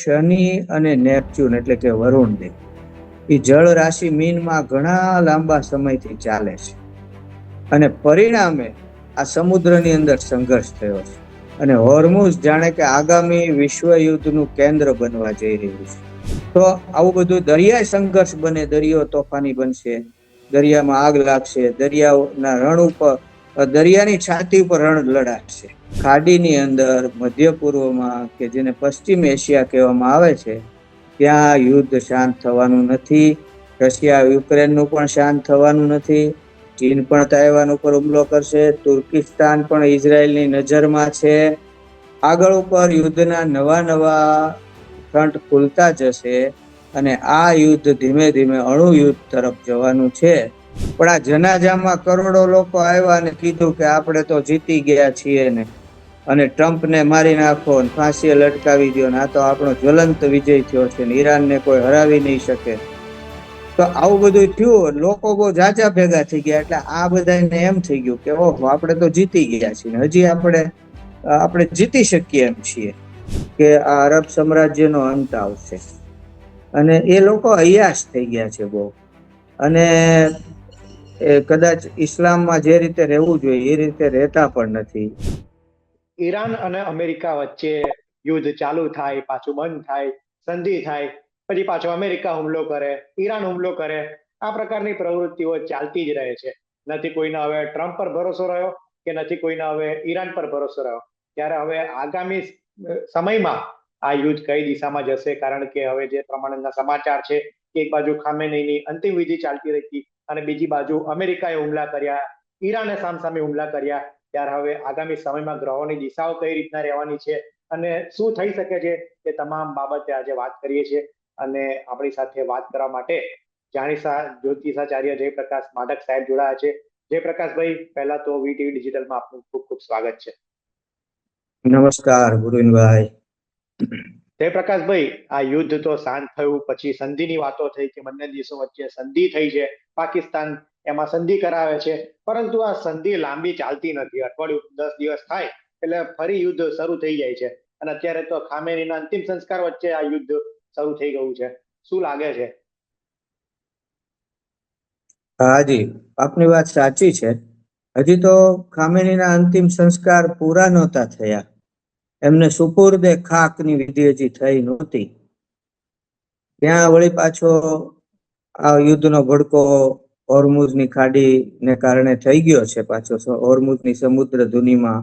શનિ અને નેપચ્યુન એટલે કે વરુણ દેવ એ જળ રાશિ મીનમાં ઘણા લાંબા સમયથી ચાલે છે અને પરિણામે આ સમુદ્રની અંદર સંઘર્ષ થયો છે અને હોર્મુઝ જાણે કે આગામી વિશ્વ યુદ્ધનું કેન્દ્ર બનવા જઈ રહ્યું છે. તો આવું બધું દરિયાઈ સંઘર્ષ બને, દરિયો તોફાની બનશે, દરિયામાં આગ લાગશે, દરિયાના રણ ઉપર, દરિયાની છાતી ઉપર રણ લડાશે. ખાડીની અંદર મધ્ય પૂર્વમાં કે જેને પશ્ચિમ એશિયા કહેવામાં આવે છે ત્યાં યુદ્ધ શાંત થવાનું નથી. રશિયા યુક્રેનનું પણ શાંત થવાનું નથી. ચીન પણ તાઇવાન ઉપર હુમલો કરશે. તુર્કિસ્તાન પણ ઇઝરાયલની નજરમાં છે. આગળ ઉપર યુદ્ધના નવા ફ્રન્ટ ખુલતા જશે અને આ યુદ્ધ ધીમે ધીમે અણુ યુદ્ધ તરફ જવાનું છે. પણ આ જનાજામાં કરોડો લોકો આવ્યા અને કીધું કે આપણે તો જીતી ગયા છીએ ને, અને ટ્રમ્પને મારી નાખો ને ફાંસીએ લટકાવી દો ને, આ તો આપણો જ્વલંત વિજય થયો છે ને ઈરાનને કોઈ હરાવી નહીં શકે. તો આવું બધું થયું, લોકો બહુ જાજા ભેગા થઈ ગયા એટલે આ બધાને એમ થઈ ગયું કે ઓહો આપણે તો જીતી ગયા છીએ, હજી આપણે જીતી શકીએ એમ છીએ કે આ અરબ સામ્રાજ્યનો અંત આવશે. અને એ લોકો અયાશ થઈ ગયા છે બહુ, અને કદાચ ઇસ્લામમાં જે રીતે રહેવું જોઈએ એ રીતે રહેતા પણ નથી. ઈરાન અને અમેરિકા વચ્ચે યુદ્ધ ચાલુ થાય, પાછું બંધ થાય, સંધિ થાય, પછી પાછો અમેરિકા હુમલો કરે, ઈરાન હુમલો કરે, આ પ્રકારની પ્રવૃત્તિઓ ચાલતી જ રહે છે. નથી કોઈને હવે ટ્રમ્પ પર ભરોસો રહ્યો કે નથી કોઈને હવે ઈરાન પર ભરોસો રહ્યો. ત્યારે હવે આગામી સમયમાં આ યુદ્ધ કઈ દિશામાં જશે, કારણ કે હવે જે પ્રમાણેના સમાચાર છે કે એક બાજુ ખામેનઈની અંતિમ વિધિ ચાલતી રહી હતી અને બીજી બાજુ અમેરિકાએ હુમલા કર્યા, ઈરાને સામસામે હુમલા કર્યા. ત્યારે હવે આગામી સમયમાં ગ્રહોની દિશાઓ કઈ રીતના રહેવાની છે અને શું થઈ શકે છે તે તમામ બાબતે આજે વાત કરીએ છીએ. અને આપણી સાથે વાત કરવા માટે જાણીતા જ્યોતિષાચાર્ય જયપ્રકાશ માઢક સાહેબ જોડાયા છે. જયપ્રકાશભાઈ, પહેલા તો વીટીવી ડિજિટલમાં આપનું ખૂબ ખૂબ સ્વાગત છે. નમસ્કાર ગુરુનભાઈ. જયપ્રકાશભાઈ, આ યુદ્ધ તો શાંત થયું, પછી સંધિની વાતો થઈ કે બંને દેશો વચ્ચે સંધિ થઈ છે, પાકિસ્તાન એમાં સંધિ કરાવે છે, પરંતુ આ સંધિ લાંબી ચાલતી નથી. અઠવાડિયું 10 દિવસ થાય એટલે ફરી યુદ્ધ શરૂ થઈ જાય છે અને અત્યારે તો ખામેનીના અંતિમ સંસ્કાર વચ્ચે આ યુદ્ધ શરૂ થઈ ગયું છે. શું લાગે છે? હાજી, આપની વાત સાચી છે. હજી તો ખામેનીના અંતિમ સંસ્કાર પૂરા નહોતા થયા, એમને સુપુર્દે ખાકની વિધિ હજી થઈ નહોતી. ત્યાં વળી પાછો આ યુદ્ધનો ભડકો હોર્મુઝની ખાડીને કારણે થઈ ગયો છે. પાછો હોર્મુઝની સમુદ્ર ધુનીમાં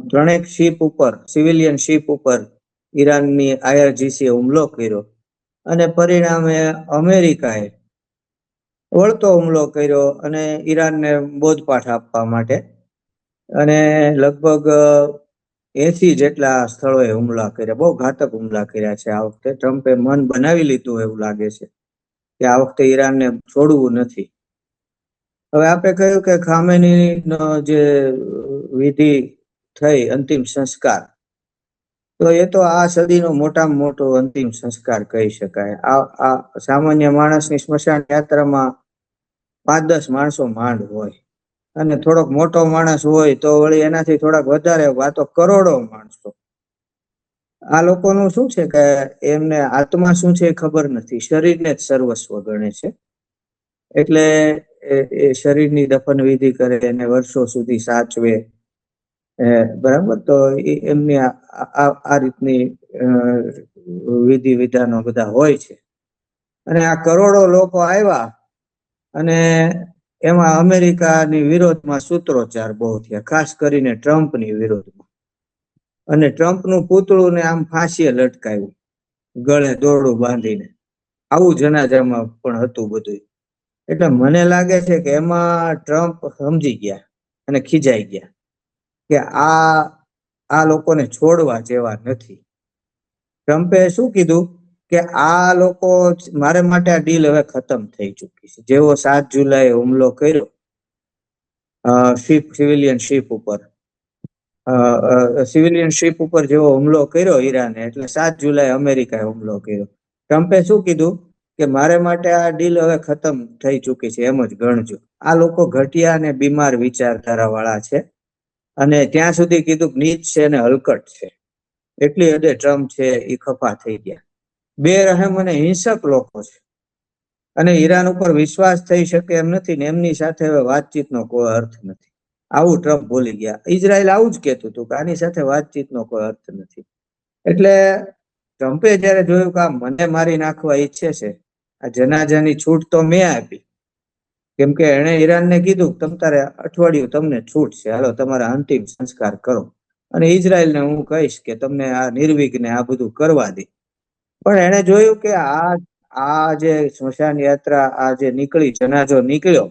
ત્રણેક શિપ ઉપર, સિવિલિયન શિપ ઉપર ઈરાનની IRGCએ હુમલો કર્યો અને પરિણામે અમેરિકાએ વળતો હુમલો કર્યો અને ઈરાનને બોધપાઠ આપવા માટે, અને લગભગ 80 જેટલા સ્થળોએ હુમલા કર્યા. બહુ ઘાતક હુમલા કર્યા છે આ વખતે. ટ્રમ્પે મન બનાવી લીધું એવું લાગે છે કે આ વખતે ઈરાનને છોડવું નથી. હવે આપણે કહ્યું કે ખામેનીનો જે વિધિ થઈ અંતિમ સંસ્કાર, તો એ તો આ સદીનો મોટામાં મોટો અંતિમ સંસ્કાર કહી શકાય. આ સામાન્ય માણસની સ્મશાન યાત્રામાં 5-10 માણસો માંડ હોય, અને થોડોક મોટો માણસ હોય તો વળી એનાથી થોડાક વધારે, આ તો કરોડો માણસો. આ લોકોનું શું છે કે એમને આત્મા શું છે એ ખબર નથી, શરીરને જ સર્વસ્વ ગણે છે. એટલે એ શરીરની દફન વિધિ કરે એને વર્ષો સુધી સાચવે, બરાબર. તો એમની આ રીતની વિધિ વિધાનો બધા હોય છે. અને આ કરોડો લોકો આવ્યા અને એમાં અમેરિકાની વિરોધમાં સૂત્રોચ્ચાર બહુ થયા, ખાસ કરીને ટ્રમ્પની વિરોધમાં. અને ટ્રમ્પનું પૂતળું ને આમ ફાંસીએ લટકાવ્યું, ગળે દોરડું બાંધીને. આવું જનાજામાં પણ હતું બધું. એટલે મને લાગે છે કે એમાં ટ્રમ્પ સમજી ગયા અને ખીજાઈ ગયા કે આ લોકોને છોડવા જેવા નથી. ટ્રમ્પે શું કીધું કે આ લોકો, મારે માટે આ ડીલ હવે ખતમ થઈ ચૂકી છે. જેવો 7 જુલાઈએ હુમલો કર્યો સિવિલિયન શિપ ઉપર જેવો હુમલો કર્યો ઈરાને, એટલે 7 જુલાઈ અમેરિકાએ હુમલો કર્યો. ટ્રમ્પે શું કીધું કે મારે માટે આ ડીલ હવે ખતમ થઈ ચૂકી છે, એમ જ ગણજો. આ લોકો ઘટિયા અને બીમાર વિચારધારા વાળા છે, અને ત્યાં સુધી કીધું નીચ છે અને હલકટ છે. એટલી હદે ટ્રમ્પ છે એ ખફા થઈ ગયા. બેરહેમ અને હિંસક લોકો છે અને ઈરાન ઉપર વિશ્વાસ થઈ શકે એમ નથી ને એમની સાથે હવે વાતચીતનો કોઈ અર્થ નથી, આવું ટ્રમ્પ બોલી ગયા. ઇઝરાયલ આવું જ કહેતું હતું કે આની સાથે વાતચીતનો કોઈ અર્થ નથી. એટલે ટ્રમ્પે જયારે જોયું કે આ મને મારી નાખવા ઈચ્છે છે, આ જનાજાની છૂટ તો મેં આપી, કેમ કે એણે ઈરાનને કીધું તમ તારે અઠવાડિયું તમને છૂટ છે, હાલો તમારા અંતિમ સંસ્કાર કરો, અને ઇઝરાયલને હું કહીશ કે તમને આ નિર્વિઘ્ને આ બધું કરવા દે. પણ એણે જોયું કે આ જે સ્મશાન યાત્રા આ જે નીકળી, જનાજો નીકળ્યો,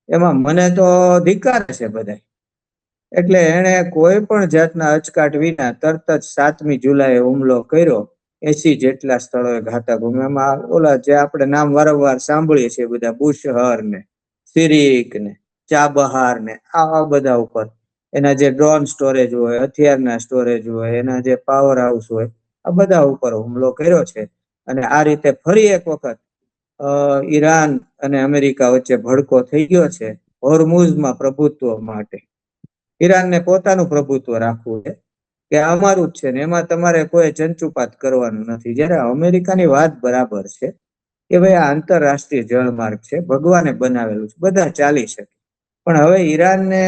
એમાં મને તો ધિક્કારે છે બધા. એટલે એણે કોઈ પણ જાતના અચકાટ વિના તરત જ 7મી જુલાઈએ હુમલો કર્યો. 80 જેટલા સ્થળોએ ઘાતક હુમલામાં ઓલા જે આપણે નામ વારંવાર સાંભળીએ છીએ બધા, બુશહર ને સિરિક ને ચાબહાર ને આવા બધા ઉપર એના જે ડ્રોન સ્ટોરેજ હોય, હથિયારના સ્ટોરેજ હોય, એના જે પાવર હાઉસ હોય, આ બધા ઉપર હુમલો કર્યો છે. અને આ રીતે ફરી એક વખત ઈરાન અને અમેરિકા વચ્ચે ભડકો થઈ ગયો છે હોર્મુઝમાં પ્રભુત્વ માટે. ઈરાનને પોતાનું પ્રભુત્વ રાખવું છે કે અમારું જ છે ને એમાં તમારે કોઈ ચંચુપાત કરવાનું નથી. જ્યારે અમેરિકાની વાત બરાબર છે કે ભાઈ આ આંતરરાષ્ટ્રીય જળમાર્ગ છે, ભગવાને બનાવેલું છે, બધા ચાલી શકે, પણ હવે ઈરાનને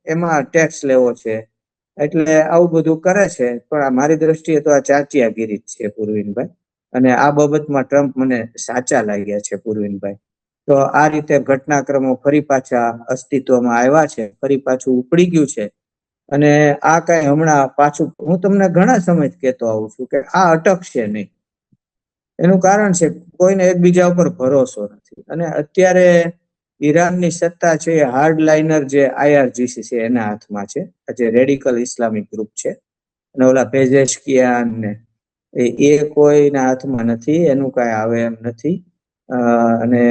એમાં ટેક્સ લેવો છે એટલે આવું બધું કરે છે. પણ આ મારી દ્રષ્ટિએ તો આ ચાંચિયાગીરી જ છે પૂર્વિનભાઈ, અને આ બાબતમાં ટ્રમ્પ મને સાચા લાગ્યા છે પૂર્વિનભાઈ. તો આ રીતે ઘટનાક્રમો ફરી પાછા અસ્તિત્વમાં આવ્યા છે, ફરી પાછું ઉપડી ગયું છે. અને આ કઈ હમણાં પાછું, હું તમને ઘણા સમય કહેતો આવું છું કે આ અટકશે નહીં. એનું કારણ છે કોઈને એકબીજા ઉપર ભરોસો નથી. અને અત્યારે ઈરાનની સત્તા છે એ હાર્ડ લાઇનર જે IRGC છે એના હાથમાં છે, જે રેડિકલ ઇસ્લામિક ગ્રુપ છે, અને ઓલા પેઝેશકિયાન ને એ કોઈના હાથમાં નથી, એનું કઈ આવે એમ નથી. અને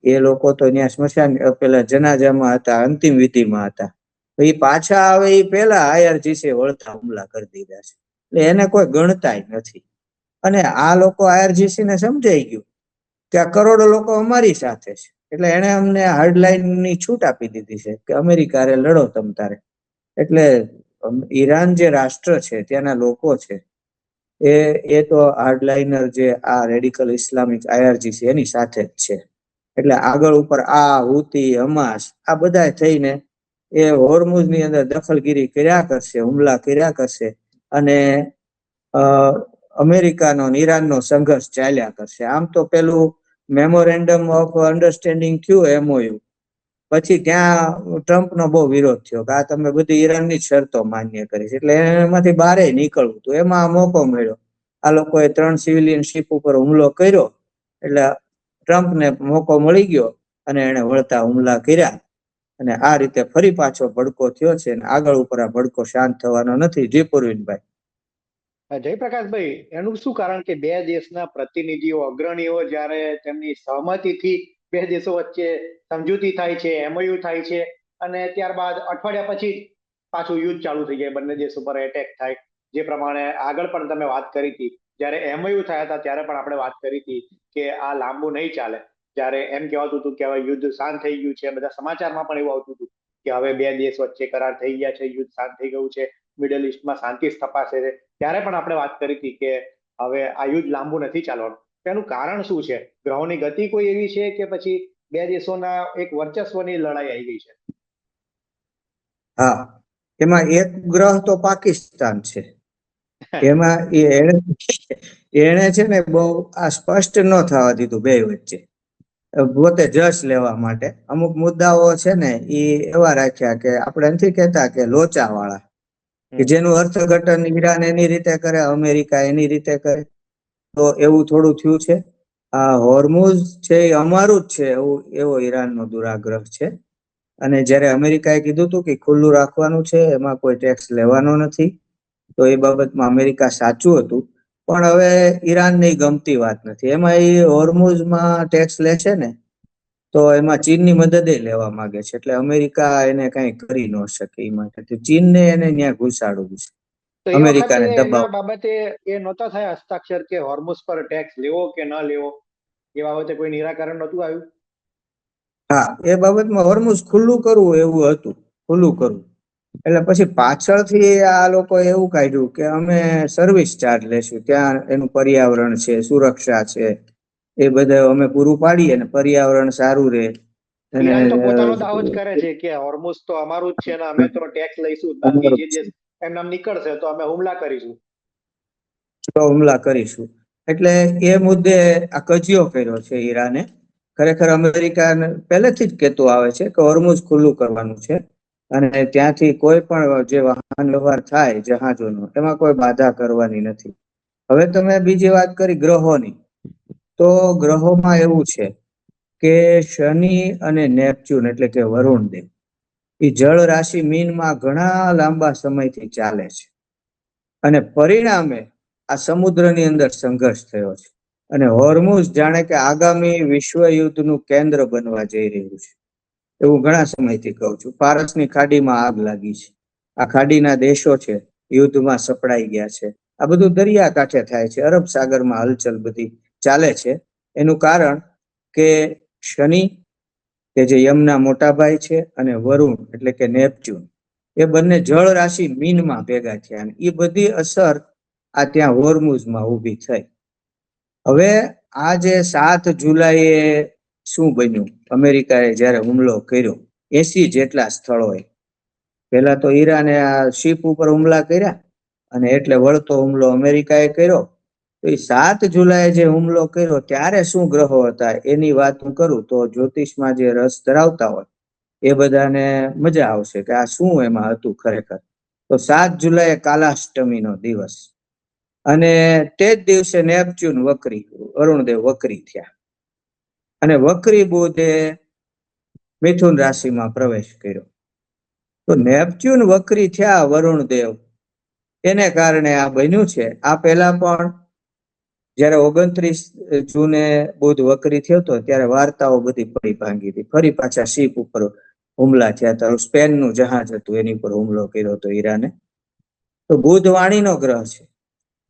એ લોકો તો ત્યાં સ્મશાન પેલા જનાજામાં હતા, અંતિમ વિધિમાં હતા. તો એ પાછા આવે એ પેલા IRGC વળતા હુમલા કરી દીધા છે, એટલે એને કોઈ ગણતાય નથી. અને આ લોકો IRGC ને સમજાઈ ગયું કે આ કરોડો લોકો અમારી સાથે છે, એટલે એને અમને હાર્ડલાઇન ની છૂટ આપી દીધી છે કે અમેરિકા રે લડો તમ તારે. એટલે ઈરાન જે રાષ્ટ્ર છે, ત્યાંના લોકો છે, એ તો હાર્ડલાઇનર જે આ રેડિકલ ઇસ્લામિક IRGC એની સાથે જ છે. એટલે આગળ ઉપર આ હુતી, હમાસ આ બધા થઈને એ હોર્મુઝની અંદર દખલગીરી કર્યા કરશે, હુમલા કર્યા કરશે, અને અમેરિકાનો ઈરાનનો સંઘર્ષ ચાલ્યા કરશે. આમ તો પેલું મેમોરેન્ડમ ઓફ અન્ડરસ્ટેન્ડિંગ થયું MOU, પછી ત્યાં ટ્રમ્પનો બહુ વિરોધ થયો કે આ તમે બધી ઈરાનની જ શરતો માન્ય કરી છે, એટલે એમાંથી બહાર નીકળવું હતું. એમાં મોકો મળ્યો, આ લોકોએ 3 સિવિલિયન શિપ ઉપર હુમલો કર્યો, એટલે ટ્રમ્પને મોકો મળી ગયો અને એને વળતા હુમલા કર્યા. અને આ રીતે ફરી પાછો ભડકો થયો છે, અને આગળ ઉપર આ ભડકો શાંત થવાનો નથી. જી પૂર્વિનભાઈ. જયપ્રકાશભાઈ, એનું શું કારણ કે બે દેશના પ્રતિનિધિઓ, અગ્રણીઓ જ્યારે તેમની સહમતિથી બે દેશો વચ્ચે સમજૂતી થાય છે, MOU થાય છે, અને ત્યારબાદ અઠવાડિયા પછી પાછું યુદ્ધ ચાલુ થઈ જાય, બંને દેશો પર એટેક થાય. જે પ્રમાણે આગળ પણ તમે વાત કરી હતી, જ્યારે MOU થયા હતા ત્યારે પણ આપણે વાત કરી હતી કે આ લાંબુ નહીં ચાલે. જ્યારે એમ કહેવાતું હતું કે હવે યુદ્ધ શાંત થઈ ગયું છે, બધા સમાચારમાં પણ એવું આવતું હતું કે હવે બે દેશ વચ્ચે કરાર થઈ ગયા છે, યુદ્ધ શાંત થઈ ગયું છે, મિડલ ઇસ્ટમાં શાંતિ સ્થપાશે છે. ત્યારે પણ આપણે વાત કરી હતી કે હવે આ યુદ્ધ લાંબુ નથી ચાલવાનું. તેનું કારણ શું છે? ગ્રહોની ગતિ કોઈ એવી છે કે પછી બે દેશોના એક વર્ચસ્વની લડાઈ આવી ગઈ છે? હા, એમાં એક ગ્રહ તો પાકિસ્તાન છે. એમાં એને છે ને બહુ આ સ્પષ્ટ ન થવા દીધું બે વચ્ચે, પોતે જશ લેવા માટે અમુક મુદ્દાઓ છે ને એ એવા રાખ્યા કે આપણે નથી કહેતા કે લોચા વાળા, કે જેનું અર્થઘટન ઈરાન એની રીતે કરે, અમેરિકા એની રીતે કરે. તો એવું થોડું થયું છે. આ હોર્મુઝ છે એ અમારું જ છે એવો ઈરાનનો દુરાગ્રહ છે. અને જ્યારે અમેરિકાએ કીધું હતું કે ખુલ્લું રાખવાનું છે, એમાં કોઈ ટેક્સ લેવાનો નથી, તો એ બાબતમાં અમેરિકા સાચું હતું. પણ હવે ઈરાનની ગમતી વાત નથી. એમાં એ હોર્મુઝમાં ટેક્સ લે છે ને, તો એમાં ચીનની મદદે લેવા માંગે છે, એટલે અમેરિકા એને કઈ કરી ન શકે. એ માટે ચીનને એને ત્યાં ઘુસાડવું છે, તો એ વખતે અમેરિકાને દબાવ. એના બાબતે એ નહોતા થયા હસ્તાક્ષર કે હોર્મુઝ પર ટેક્સ લેવો કે ન લેવો? એ બાબતે કોઈ નિરાકરણ નહોતું આવ્યું? હા, એ બાબતમાં હોર્મુઝ ખુલ્લું કરવું એવું હતું, ખુલ્લું કરવું. એટલે પછી પાછળથી આ લોકો એવું કાઢ્યું કે અમે સર્વિસ ચાર્જ લેશું, ત્યાં એનું પર્યાવરણ છે, સુરક્ષા છે, એ બધા અમે પૂરું પાડીએ ને પર્યાવરણ સારું રહે. અને ઈરાન તો પોતાનો દાવો જ કરે છે કે હોર્મુઝ તો અમારું જ છે ને અમે તો ટેક્સ લઈશું, બાકી જે દેશ એમનામ નીકળશે તો અમે હુમલા કરીશું. હુમલા કરીશું. એટલે એ મુદ્દે આ કજિયો કર્યો છે ઈરાને. ખરેખર અમેરિકા પહેલેથી જ કહેતું આવે છે કે હોર્મુઝ ખુલ્લું કરવાનું છે અને ત્યાંથી કોઈ પણ જે વાહન વ્યવહાર થાય જહાજોનો એમાં કોઈ બાધા કરવાની નથી. હવે તમે બીજી વાત કરી ગ્રહોની, તો ગ્રહોમાં એવું છે કે શનિ અને નેપચ્યુન એટલે કે વરુણદેવ એ જળ રાશિ મીનમાં ઘણા લાંબા સમયથી ચાલે છે અને પરિણામે આ સમુદ્રની અંદર સંઘર્ષ થયો છે અને હોર્મુઝ જાણે કે આગામી વિશ્વ યુદ્ધનું કેન્દ્ર બનવા જઈ રહ્યું છે એવું ઘણા સમયથી કહું છું. પારસની ખાડીમાં આગ લાગી છે, આ ખાડીના દેશો છે યુદ્ધમાં સપડાઈ ગયા છે. આ બધું દરિયાકાંઠે થાય છે, અરબ સાગરમાં હલચલ બધી ચાલે છે. એનું કારણ કે શનિ કે જે યમના મોટા ભાઈ છે અને વરુણ એટલે કે નેપચ્યુન એ બંને જળ રાશિ મીનમાં ભેગા થયા અને એ બધી અસર આ ત્યાં હોર્મુઝમાં ઊભી થઈ. હવે આ જે 7 જુલાઈએ શું બન્યું, અમેરિકાએ જયારે હુમલો કર્યો 80 જેટલા સ્થળોએ, પેલા તો ઈરાને આ શિપ ઉપર હુમલા કર્યા અને એટલે વળતો હુમલો અમેરિકાએ કર્યો. તો એ 7 જુલાઈએ જે હુમલો કર્યો ત્યારે શું ગ્રહો હતા એની વાત હું કરું તો જ્યોતિષમાં જે રસ ધરાવતા હોય એ બધાને મજા આવશે કે આ શું એમાં હતું ખરેખર. તો 7 જુલાઈએ કાલાષ્ટમીનો દિવસ અને તે જ દિવસે નેપચ્યુન વક્રી, વરુણદેવ વક્રી થયા અને વક્રી બુધે મિથુન રાશિમાં પ્રવેશ કર્યો. તો નેપચ્યુન વક્રી થયા વરુણદેવ, એને કારણે આ બન્યું છે. આ પહેલા પણ જયારે 29 જૂને બુધ વક્રી થયો હતો ત્યારે વાર્તાઓ બધી પડી ભાંગી હતી. ફરી પાછા શિપ ઉપર હુમલા થયા હતા. સ્પેનનું જહાજ હતું એની ઉપર હુમલો કર્યો હતો ઈરાને. તો બુધ વાણીનો ગ્રહ છે.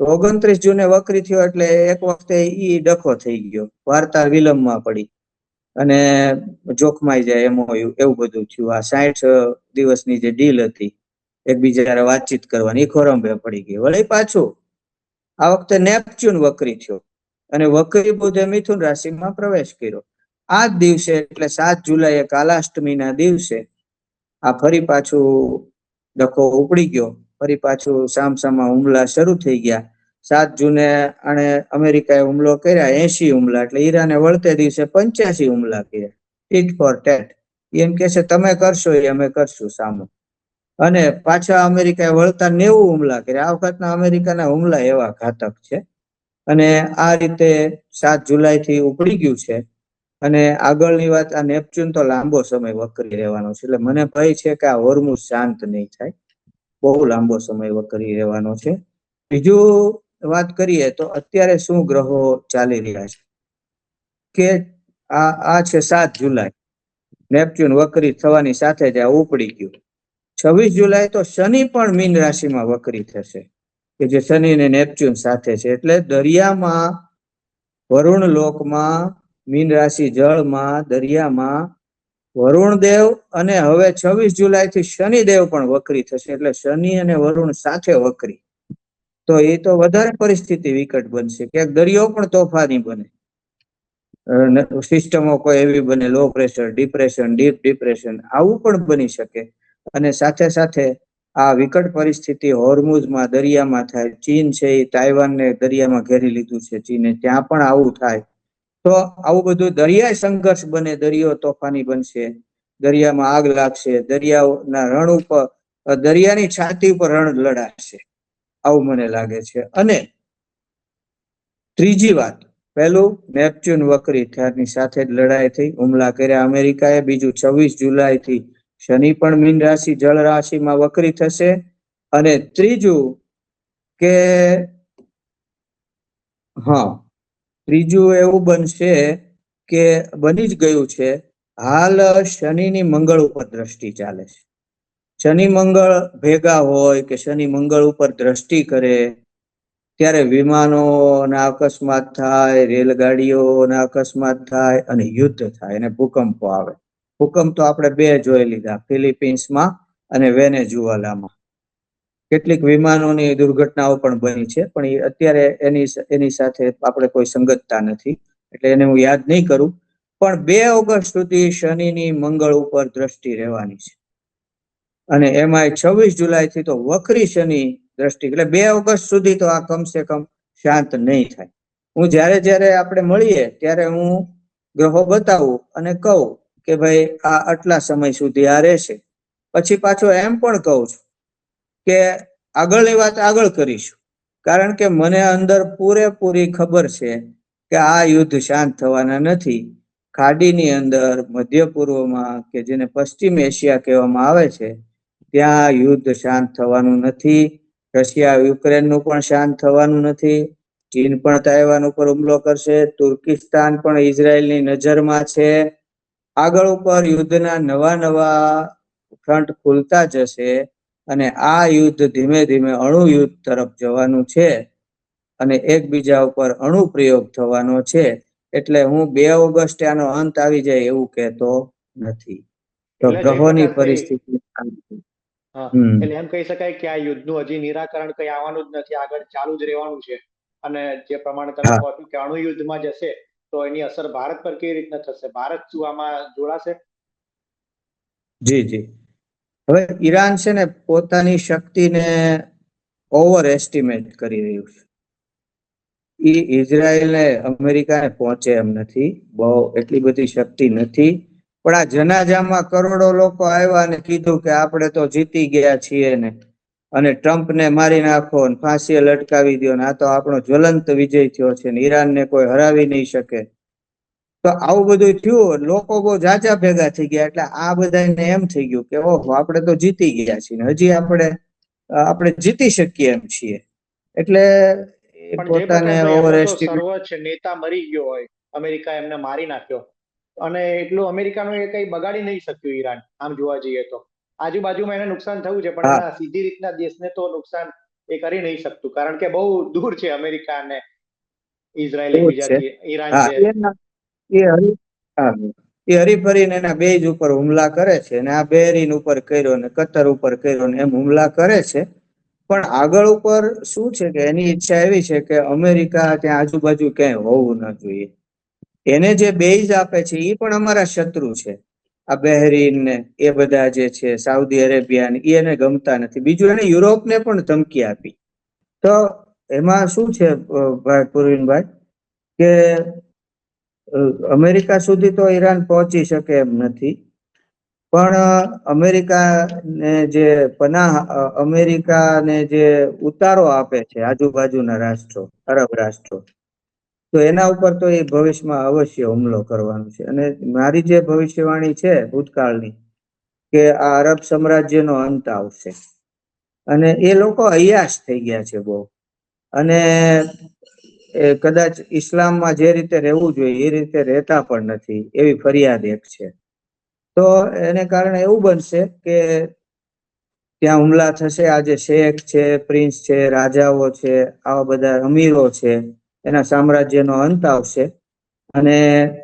તો 29 જૂને વક્રી થયો એટલે એક વખતે ઈ ડખો થઈ ગયો, વાર્તા વિલંબમાં પડી અને જોખમાઈ જાય એમ એવું બધું થયું. આ 60 દિવસની જે ડીલ હતી એકબીજા વાતચીત કરવાની, એ ખોરંભે પડી ગઈ. વળી પાછું આ વખતે નેપચ્યુન વક્રી થયો અને વક્રી બુધે મિથુન રાશિમાં પ્રવેશ કર્યો. આ જ દિવસે એટલે 7 જુલાઈએ કાલાષ્ટમીના દિવસે આ ફરી પાછું ડખો ઉપડી ગયો, ફરી પાછું સામસામા હુમલા શરૂ થઈ ગયા. 7 જૂને આણે અમેરિકાએ હુમલો કર્યા 80 હુમલા, એટલે ઈરાને વળતે દિવસે 85 હુમલા કર્યા. ટીટ ફોર ટેટ, એમ કે છે તમે કરશો એ અમે કરશું સામું. અને પાછા અમેરિકાએ વળતા 90 હુમલા કર્યા. આ વખતના અમેરિકાના હુમલા એવા ઘાતક છે અને આ રીતે 7 જુલાઈથી ઉપડી ગયું છે. અને આગળની વાત, આ નેપચ્યુન તો લાંબો સમય વક્રી રહેવાનો છે, એટલે મને ભય છે કે આ હોર્મુઝ શાંત નહીં થાય, બહુ લાંબો સમય વક્રી રહેવાનો છે. બીજું વાત કરીએ તો અત્યારે શું ગ્રહો ચાલી રહ્યા છે કે આ છે 7 જુલાઈ, નેપચ્યુન વક્રી થવાની સાથે જ આ ઉપડી ગયું. 26 જુલાઈ તો શનિ પણ મીન રાશિમાં વક્રી થશે કે જે શનિ ને નેપચ્યુન સાથે છે. એટલે દરિયામાં, વરુણ લોકમાં, મીન રાશિ જળમાં, દરિયામાં વરુણદેવ અને હવે 26 જુલાઈથી શનિદેવ પણ વક્રી થશે. એટલે શનિ અને વરુણ સાથે વક્રી, તો એ તો વધારે પરિસ્થિતિ વિકટ બનશે. ક્યાંક દરિયો પણ તોફાની બને, સિસ્ટમો કોઈ એવી બને, low pressure, depression, deep depression, આવું પણ બની શકે. અને સાથે સાથે આ વિકટ પરિસ્થિતિ હોર્મુઝમાં દરિયામાં થાય. ચીન છે એ તાઇવાનને દરિયામાં ઘેરી લીધું છે ચીને, ત્યાં પણ આવું થાય. તો આવું બધું દરિયાઈ સંઘર્ષ બને, દરિયો તોફાની બનશે, દરિયામાં આગ લાગશે, દરિયાના રણ ઉપર, દરિયાની છાતી ઉપર રણ લડાશે, આવું મને લાગે છે. અને ત્રીજી વાત, પહેલું નેપચ્યુન વક્રી થયાની સાથે જ લડાઈ થઈ, હુમલા કર્યા અમેરિકાએ. બીજું 26 જુલાઈથી શનિ પણ મીન રાશિ જળ રાશિમાં વક્રી થશે. અને ત્રીજું કે ત્રીજું એવું બનશે કે બની જ ગયું છે, હાલ શનિની મંગળ ઉપર દ્રષ્ટિ ચાલે છે. શનિ મંગળ ભેગા હોય કે શનિ મંગળ ઉપર દ્રષ્ટિ કરે ત્યારે વિમાનોના અકસ્માત થાય, રેલગાડીઓના અકસ્માત થાય અને યુદ્ધ થાય અને ભૂકંપો આવે. ભૂકંપ તો આપણે 2 જોઈ લીધા, ફિલિપિન્સમાં અને વેનેઝુએલામાં કેટલીક વિમાનોની દુર્ઘટનાઓ પણ બની છે, પણ એ અત્યારે એની સાથે આપણે કોઈ સંગતતા નથી, એટલે એને હું યાદ નહીં કરું. પણ 2 ઓગસ્ટ સુધી શનિની મંગળ ઉપર દ્રષ્ટિ રહેવાની છે, અને એમાં 26 જુલાઈથી તો વક્રી શનિ દ્રષ્ટિ, એટલે 2 ઓગસ્ટ સુધી તો આ કમસે કમ શાંત નહીં થાય. હું જ્યારે આપણે મળીએ ત્યારે હું ગ્રહો બતાવું અને કહું કે ભાઈ આ આટલા સમય સુધી આ રહેશે, પછી પાછો એમ પણ કહું છું કે આગળની વાત આગળ કરીશું, કારણ કે મને અંદર પૂરેપૂરી ખબર છે કે આ યુદ્ધ શાંત થવાના નથી. ખાડીની અંદર મધ્ય પૂર્વમાં, કે જેને પશ્ચિમ એશિયા કહેવામાં આવે છે, ત્યાં યુદ્ધ શાંત થવાનું નથી. રશિયા યુક્રેનનું પણ શાંત થવાનું નથી. ચીન પણ તાઇવાન ઉપર હુમલો કરશે. તુર્કિસ્તાન પણ ઇઝરાયલની નજરમાં છે. આગળ ઉપર યુદ્ધના નવા ફ્રન્ટ ખુલતા જશે, અને આ યુદ્ધ ધીમે ધીમે અણુ યુદ્ધ તરફ જવાનું છે, અને એકબીજા ઉપર અણુ પ્રયોગ થવાનો છે. એટલે હું 2 ઓગસ્ટે આનો અંત આવી જાય એવું કહેતો નથી. તો એટલે જે ગ્રહોની પ્રકારથી પરિસ્થિતિ એટલે એમ કહી શકાય કે આ યુદ્ધનું હજી નિરાકરણ કઈ આવવાનું જ નથી, આગળ ચાલુ જ રહેવાનું છે. અને જે પ્રમાણે તમે કહો છો કે અણુ યુદ્ધમાં જશે તો એની અસર ભારત પર કેવી રીતના થશે? ભારત શું આમાં જોડાશે? જી. હવે ઈરાન છે ને પોતાની શક્તિને ઓવર એસ્ટિમેટ કરી રહ્યું છે. ઇઝરાયલને અમેરિકાને પહોંચે એમ નથી, બહુ એટલી બધી શક્તિ નથી. પણ આ જનાજામાં કરોડો લોકો આવ્યા અને કીધું કે આપણે તો જીતી ગયા છીએ ને, અને ટ્રમ્પને મારી નાખો ને ફાંસીએ લટકાવી દો ને, આ તો આપણો જ્વલંત વિજય થયો છે ને ઈરાનને કોઈ હરાવી નહીં શકે. તો આવું બધું થયું, લોકો બહુ જાજા ભેગા થઈ ગયા, એટલે આ બધાને એમ થઈ ગયું કે ઓહો આપણે તો જીતી ગયા છીએ, હજી આપણે જીતી શકીએ એમ છીએ. એટલે પણ જે પોતાને પ્રકારનો ઓવર એમનો તો એસ્ટિમેટ. સર્વોચ્ચ નેતા મરી ગયો હોય, અમેરિકા એમને મારી નાખ્યો, અને એટલું અમેરિકાનું એ કઈ બગાડી નહીં શક્યું ઈરાન, આમ જોવા જઈએ તો. આજુબાજુમાં એને નુકસાન થયું છે, પણ એના સીધી રીતના દેશને તો નુકસાન એ કરી નહીં શકતું, કારણ કે બહુ દૂર છે અમેરિકા અને ઇઝરાયલ એકબીજાથી, ઈરાન છે. એ હરીફરીને એના બેઝ ઉપર હુમલા કરે છે, અને આ બહેરીન ઉપર કર્યો ને કતર ઉપર કર્યો ને એમ હુમલા કરે છે. પણ આગળ ઉપર શું છે કે એની ઈચ્છા એવી છે કે અમેરિકા ત્યાં આજુબાજુ ક્યાંય હોવું ન જોઈએ. એને જે બેઝ આપે છે એ પણ અમારા શત્રુ છે. આ બહેરીન ને એ બધા જે છે, સાઉદી અરેબિયા ને, એને ગમતા નથી. બીજું એને યુરોપને પણ ધમકી આપી. તો એમાં શું છે પૂર્વિનભાઈ, કે અમેરિકા સુધી તો ઈરાન પહોંચી શકે એમ નથી, પણ અમેરિકાને જે અમેરિકાને જે ઉતારો આપે છે આજુબાજુના રાષ્ટ્રો, અરબ રાષ્ટ્રો, તો એના ઉપર તો એ ભવિષ્યમાં અવશ્ય હુમલો કરવાનો છે. અને મારી જે ભવિષ્યવાણી છે ભૂતકાળની, કે આ અરબ સામ્રાજ્યનો અંત આવશે, અને એ લોકો અયાશ થઈ ગયા છે બહુ, અને કદાચ ઇસ્લામમાં જે રીતે રહેવું જોઈએ એ રીતે રહેતા પણ નથી, એવી ફરિયાદ એક છે. તો એને કારણે એવું બનશે કે ત્યાં હુમલા થશે. આજે શેખ છે, પ્રિન્સ છે, રાજાઓ છે, આવા બધા અમીરો છે, એના સામ્રાજ્યનો અંત આવશે, અને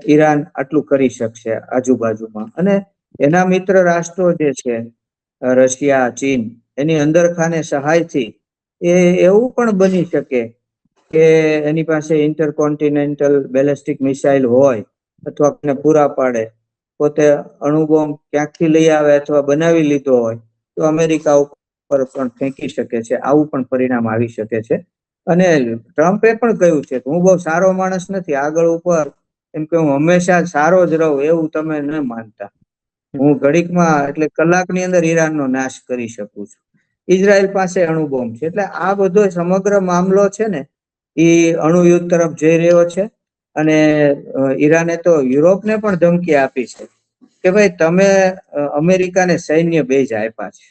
ઈરાન આટલું કરી શકશે આજુબાજુમાં. અને એના મિત્ર રાષ્ટ્રો જે છે, રશિયા, ચીન, એની અંદરખાને સહાયથી એવું પણ બની શકે કે એની પાસે ઇન્ટરકોન્ટિનેન્ટલ બેલેસ્ટિક મિસાઇલ હોય, અથવા એને પૂરા પાડે, પોતે અણુબોમ્બ ક્યાંકથી લઈ આવે અથવા બનાવી લીધો હોય તો અમેરિકા ઉપર પણ ફેંકી શકે છે. આવું પણ પરિણામ આવી શકે છે. અને ટ્રમ્પે પણ કહ્યું છે કે હું બહુ સારો માણસ નથી, આગળ ઉપર એમ કે હું હંમેશા સારો જ રહું, એવું તમે ન માનતા, હું ઘડીકમાં એટલે કલાકની અંદર ઈરાનનો નાશ કરી શકું છું. ઇઝરાયલ પાસે અણુબોમ્બ છે. એટલે આ બધો સમગ્ર મામલો છે ને એ અણુ યુદ્ધ તરફ જઈ રહ્યો છે. અને ઈરાને તો યુરોપને પણ ધમકી આપી છે કે ભાઈ તમે અમેરિકાને સૈન્ય બેઝ આપ્યા છે,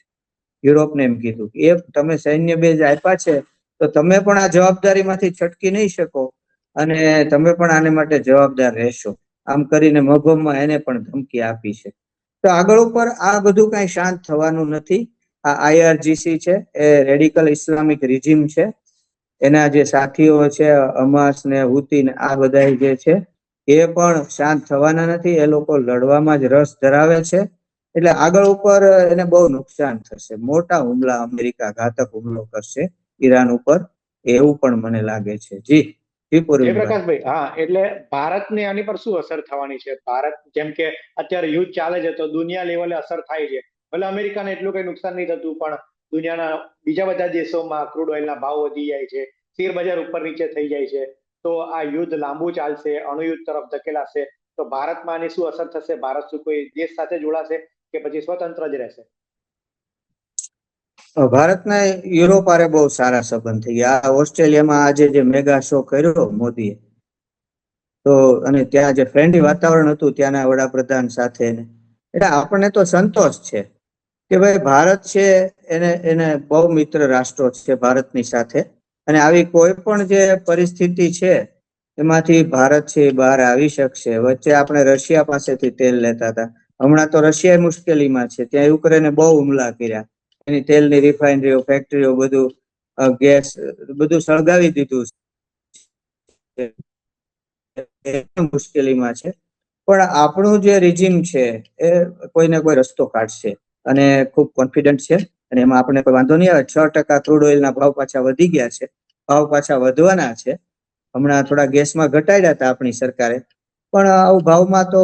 યુરોપને એમ કીધું કે તમે સૈન્ય બેઝ આપ્યા છે તો તમે પણ આ જવાબદારીમાંથી છટકી નહીં શકો, અને તમે પણ આને માટે જવાબદાર રહેશો. આમ કરીને મગોમાં એને પણ ધમકી આપી છે. તો આગળ ઉપર આ બધું કઈ શાંત થવાનું નથી. આ IRGC છે એ રેડિકલ ઇસ્લામિક રિજીમ છે, એના જે સાથીઓ છે હમાસ ને હુતી ને આ બધા જે છે એ પણ શાંત થવાના નથી. એ લોકો લડવામાં જ રસ ધરાવે છે, એટલે આગળ ઉપર એને બહુ નુકસાન થશે, મોટા હુમલા અમેરિકા ઘાતક હુમલો કરશે ઈરાન ઉપર, એવું પણ મને લાગે છે. જી પૂર્વીનભાઈ. જયપ્રકાશભાઈ, હા, એટલે ભારતને આની પર શું અસર થવાની છે? ભારત જેમ કે અત્યારે યુદ્ધ ચાલે છે તો દુનિયા લેવલે અસર થાય છે. ભલે અમેરિકાને એટલું કઈ નુકસાન નહીં થતું, પણ દુનિયાના બીજા બધા દેશોમાં ક્રૂડ ઓઇલના ભાવ વધી જાય છે, શેર બજાર ઉપર નીચે થઈ જાય છે. તો આ યુદ્ધ લાંબુ ચાલશે, અણુયુદ્ધ તરફ ધકેલાશે, તો ભારતમાં આની શું અસર થશે? ભારત શું કોઈ દેશ સાથે જોડાશે કે પછી સ્વતંત્ર જ રહેશે? ભારતના યુરોપ હારે બહુ સારા સંબંધ થઈ ગયા. ઓસ્ટ્રેલિયામાં આજે જે મેગા શો કર્યો મોદીએ, તો અને ત્યાં જે ફ્રેન્ડલી વાતાવરણ હતું ત્યાંના વડાપ્રધાન સાથે, એટલે આપણને તો સંતોષ છે કે ભાઈ ભારત છે એને એને બહુ મિત્ર રાષ્ટ્રો છે ભારતની સાથે, અને આવી કોઈ પણ જે પરિસ્થિતિ છે એમાંથી ભારત છે બહાર આવી શકશે. વચ્ચે આપણે રશિયા પાસેથી તેલ લેતા હતા, હમણાં તો રશિયા મુશ્કેલીમાં છે, ત્યાં યુક્રેને બહુ હુમલા કર્યા, એની તેલની રિફાઇનરીઓ, ફેક્ટરીઓ, બધું ગેસ બધું સળગાવી દીધું મુશ્કેલીમાં છે. પણ આપણું જે રિજીમ છે એ કોઈને કોઈ રસ્તો કાઢશે અને ખૂબ કોન્ફિડન્ટ છે, અને એમાં આપણે કોઈ વાંધો નહીં આવે. 6% ક્રૂડ ઓઇલના ભાવ પાછા વધી ગયા છે, ભાવ પાછા વધવાના છે. હમણાં થોડા ગેસમાં ઘટાડ્યા હતા આપણી સરકારે, પણ આવું ભાવમાં તો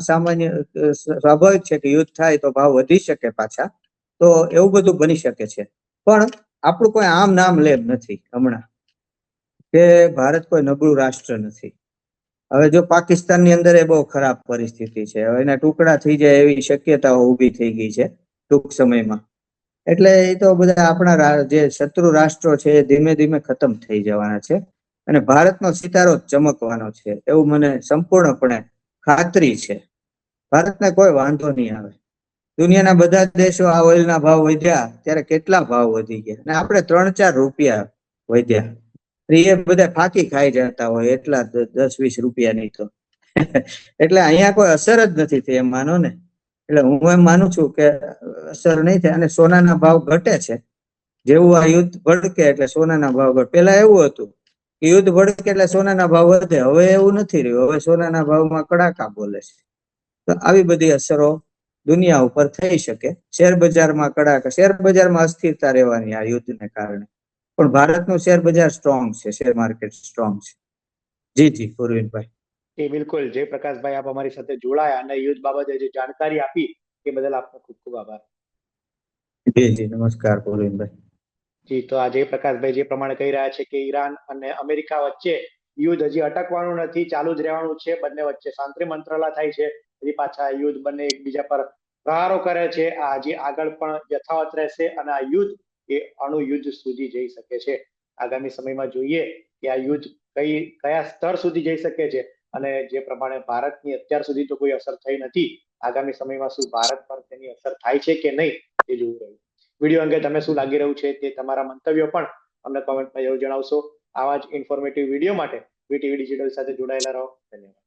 સામાન્ય સ્વાભાવિક છે કે યુદ્ધ થાય તો ભાવ વધી શકે પાછા, તો એવું બધું બની શકે છે. પણ આપણું કોઈ આમ નામ લેમ નથી હમણાં, કે ભારત કોઈ નબળું રાષ્ટ્ર નથી. હવે જો પાકિસ્તાનની અંદર એ બહુ ખરાબ પરિસ્થિતિ છે, હવે એના ટુકડા થઈ જાય એવી શક્યતાઓ ઊભી થઈ ગઈ છે ટૂંક સમયમાં. એટલે એ તો બધા આપણા જે શત્રુ રાષ્ટ્રો છે એ ધીમે ધીમે ખતમ થઈ જવાના છે, અને ભારતનો સિતારો ચમકવાનો છે એવું મને સંપૂર્ણપણે ખાતરી છે. ભારતને કોઈ વાંધો નહીં આવે. દુનિયાના બધા દેશો આ ઓઇલના ભાવ વધ્યા ત્યારે કેટલા ભાવ વધી ગયા, અને આપણે 3-4 રૂપિયા વધ્યા, એ બધા ફાકી ખાઈ જતા હોય એટલા 10-20 રૂપિયા નહીં તો. એટલે અહીંયા કોઈ અસર જ નથી થઈ એમ માનો ને. એટલે હું એમ માનું છું કે અસર નહીં થાય, અને સોનાના ભાવ ઘટે છે. જેવું આ યુદ્ધ ભડકે એટલે સોનાના ભાવ ઘટે. પેલા એવું હતું કે યુદ્ધ ભડકે એટલે સોનાના ભાવ વધે, હવે એવું નથી રહ્યું. હવે સોનાના ભાવમાં કડાકા બોલે છે. તો આવી બધી અસરો દુનિયા ઉપર થઈ શકે. શેર બજારમાં કડાકા, શેર બજારમાં અસ્થિરતા રહેવાની આ યુદ્ધને કારણે, પણ ભારતનું શેર બજાર સ્ટ્રોંગ છે, શેર માર્કેટ સ્ટ્રોંગ છે. જી પૂર્વીનભાઈ. બિલકુલ જયપ્રકાશભાઈ, આપ અમારી સાથે જોડાયા અને યુદ્ધ બાબતે જે જાણકારી આપી એ બદલ આપનો ખૂબ ખૂબ આભાર. જી નમસ્કાર પૂર્વીનભાઈ. જી, તો આ જયપ્રકાશભાઈ જે પ્રમાણે કહી રહ્યા છે કે ઈરાન અને અમેરિકા વચ્ચે યુદ્ધ હજી અટકવાનું નથી, ચાલુ જ રહેવાનું છે. બંને વચ્ચે શાંતિ મંત્રણા થાય છે, હજી પાછા યુદ્ધ બંને એકબીજા પર પ્રહારો કરે છે. આ હજી આગળ પણ યથાવત રહેશે, અને આ યુદ્ધ એ અણુ યુદ્ધ સુધી જઈ શકે છે. આગામી સમયમાં જોઈએ કે આ યુદ્ધ કયા સ્તર સુધી જઈ શકે છે, અને જે પ્રમાણે ભારતની અત્યાર સુધી તો કોઈ અસર થઈ નથી, આગામી સમયમાં શું ભારત પર તેની અસર થાય છે કે નહીં એ જોવું રહ્યું. વિડીયો અંગે તમે શું લાગી રહ્યું છે તે તમારા મંતવ્યો પણ અમને કોમેન્ટમાં જરૂર જણાવશો. આવા જ ઇન્ફોર્મેટિવ વિડીયો માટે વીટીવી ડિજિટલ સાથે જોડાયેલા રહો. ધન્યવાદ.